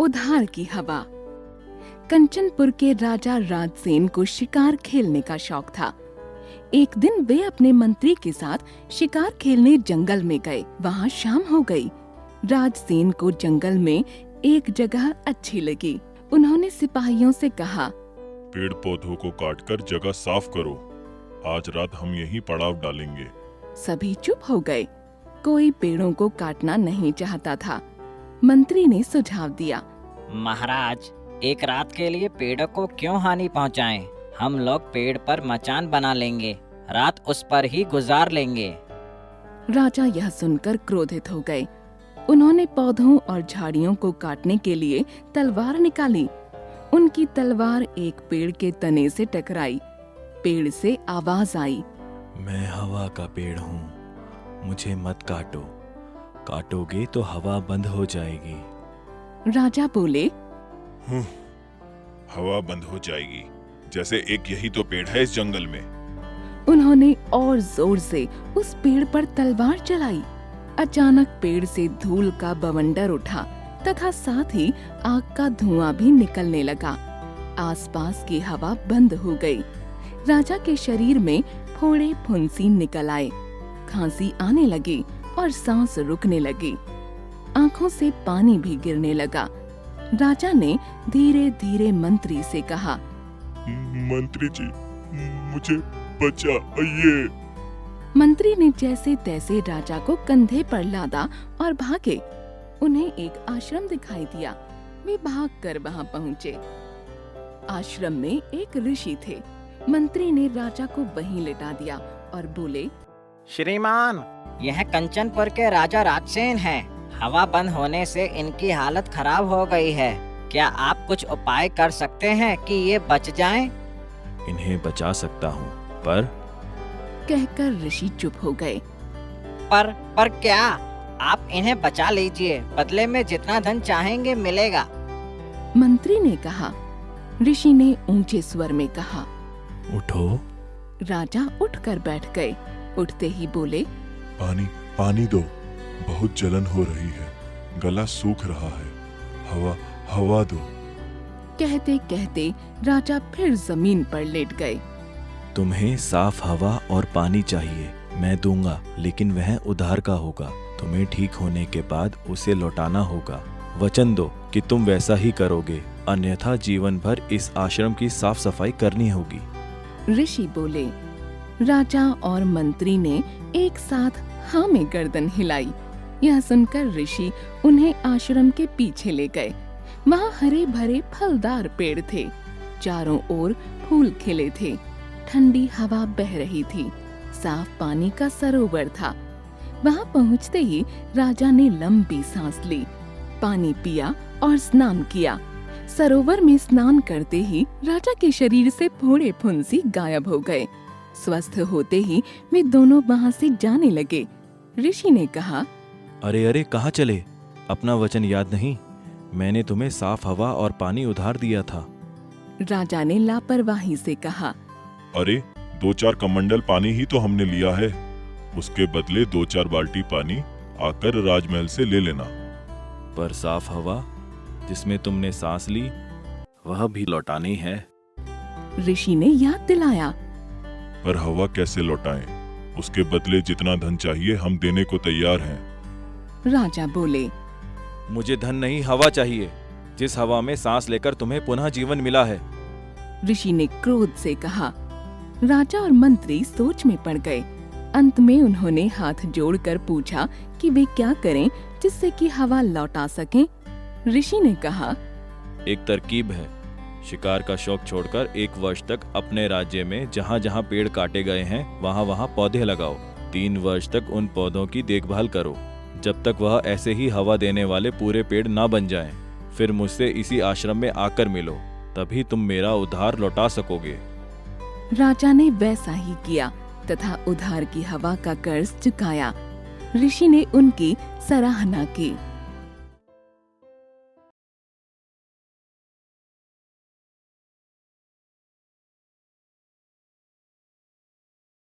उधार की हवा। कंचनपुर के राजा राजसेन को शिकार खेलने का शौक था। एक दिन वे अपने मंत्री के साथ शिकार खेलने जंगल में गए। वहाँ शाम हो गई। राजसेन को जंगल में एक जगह अच्छी लगी। उन्होंने सिपाहियों से कहा, पेड़ पौधों को काटकर जगह साफ करो। आज रात हम यहीं पड़ाव डालेंगे। सभी चुप हो गए। कोई पेड़ों को काटना नहीं चाहता था। मंत्री ने सुझाव दिया, महाराज, एक रात के लिए पेड़ों को क्यों हानि पहुंचाएं? हम लोग पेड़ पर मचान बना लेंगे, रात उस पर ही गुजार लेंगे। राजा यह सुनकर क्रोधित हो गए। उन्होंने पौधों और झाड़ियों को काटने के लिए तलवार निकाली। उनकी तलवार एक पेड़ के तने से टकराई। पेड़ से आवाज आई, मैं हवा का पेड़ हूँ, मुझे मत काटो। काटोगे तो हवा बंद हो जाएगी। राजा बोले, हवा बंद हो जाएगी, जैसे एक यही तो पेड़ है इस जंगल में। उन्होंने और जोर से उस पेड़ पर तलवार चलाई। अचानक पेड़ से धूल का बवंडर उठा तथा साथ ही आग का धुआं भी निकलने लगा। आसपास की हवा बंद हो गई। राजा के शरीर में फोड़े फुंसी निकल आए। खांसी आने लगी और सांस रुकने लगी। आंखों से पानी भी गिरने लगा। राजा ने धीरे धीरे मंत्री से कहा, मंत्री जी, मुझे बचाइए। मंत्री ने जैसे तैसे राजा को कंधे पर लादा और भागे। उन्हें एक आश्रम दिखाई दिया। वे भागकर वहां पहुँचे। आश्रम में एक ऋषि थे। मंत्री ने राजा को वहीं लेटा दिया और बोले, श्रीमान, यह कंचनपुर के राजा राजसेन हैं। हवा बंद होने से इनकी हालत खराब हो गई है। क्या आप कुछ उपाय कर सकते हैं कि ये बच जाएं? इन्हें बचा सकता हूँ, पर कहकर ऋषि चुप हो गए। पर क्या? आप इन्हें बचा लीजिए, बदले में जितना धन चाहेंगे मिलेगा। मंत्री ने कहा। ऋषि ने ऊंचे स्वर में कहा, उठो। राजा उठकर बैठ गए। उठते ही बोले, पानी दो, बहुत जलन हो रही है, गला सूख रहा है। हवा दो। कहते कहते राजा फिर जमीन पर लेट गए। तुम्हें साफ हवा और पानी चाहिए, मैं दूंगा, लेकिन वह उधार का होगा। तुम्हें ठीक होने के बाद उसे लौटाना होगा। वचन दो कि तुम वैसा ही करोगे, अन्यथा जीवन भर इस आश्रम की साफ सफाई करनी होगी। ऋषि बोले। राजा और मंत्री ने एक साथ हाँ में गर्दन हिलाई। यह सुनकर ऋषि उन्हें आश्रम के पीछे ले गए। वहाँ हरे भरे फलदार पेड़ थे। चारों ओर फूल खिले थे। ठंडी हवा बह रही थी। साफ पानी का सरोवर था। वहाँ पहुँचते ही राजा ने लंबी सांस ली, पानी पिया और स्नान किया। सरोवर में स्नान करते ही राजा के शरीर से फोड़े फुंसी गायब हो गए। स्वस्थ होते ही वे दोनों वहाँ से जाने लगे। ऋषि ने कहा, अरे कहाँ चले? अपना वचन याद नहीं? मैंने तुम्हें साफ हवा और पानी उधार दिया था। राजा ने लापरवाही से कहा, अरे 2-4 कमंडल पानी ही तो हमने लिया है। उसके बदले 2-4 बाल्टी पानी आकर राजमहल से ले लेना। पर साफ हवा जिसमें तुमने सांस ली, वह भी लौटानी है। ऋषि ने याद दिलाया। पर हवा कैसे लौटाएं? उसके बदले जितना धन चाहिए हम देने को तैयार हैं। राजा बोले, मुझे धन नहीं, हवा चाहिए, जिस हवा में सांस लेकर तुम्हें पुनः जीवन मिला है। ऋषि ने क्रोध से कहा। राजा और मंत्री सोच में पड़ गए। अंत में उन्होंने हाथ जोड़कर पूछा कि वे क्या करें जिससे कि हवा लौटा सकें। ऋषि ने कहा, एक तरकीब है। शिकार का शौक छोड़कर 1 वर्ष तक अपने राज्य में जहाँ जहाँ पेड़ काटे गए हैं वहाँ वहाँ पौधे लगाओ। 3 वर्ष तक उन पौधों की देखभाल करो, जब तक वह ऐसे ही हवा देने वाले पूरे पेड़ ना बन जाएं। फिर मुझसे इसी आश्रम में आकर मिलो, तभी तुम मेरा उधार लौटा सकोगे। राजा ने वैसा ही किया तथा उधार की हवा का कर्ज चुकाया। ऋषि ने उनकी सराहना की।